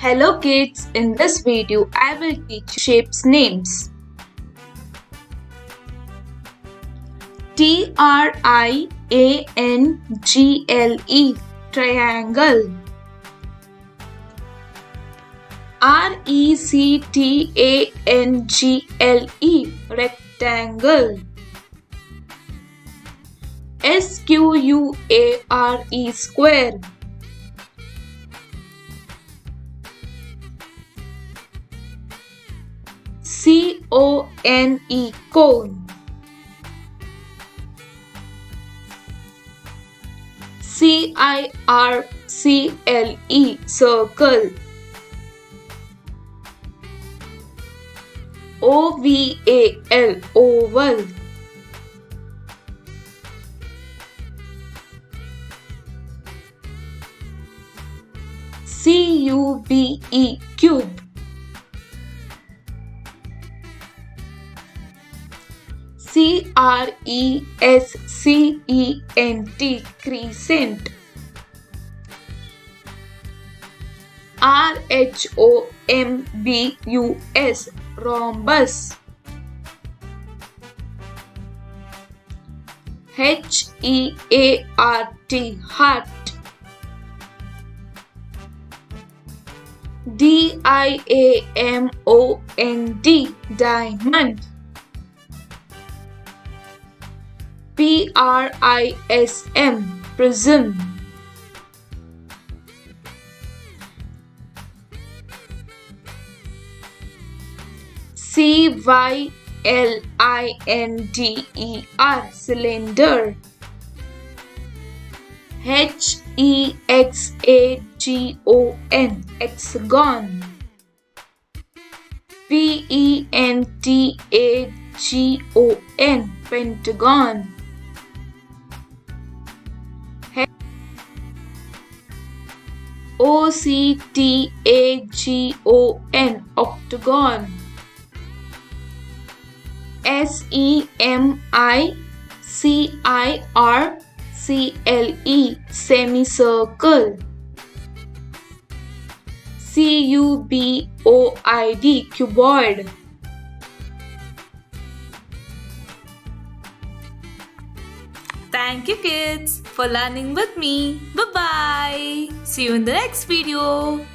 Hello kids, in this video I will teach you shapes names. Triangle, triangle. Rectangle, rectangle. Square, cone, circle, oval, cube, crescent, rhombus, heart, diamond, prism, cylinder, hexagon, pentagon, octagon, semicircle, cuboid. Thank you kids for learning with me. Bye bye. See you in the next video.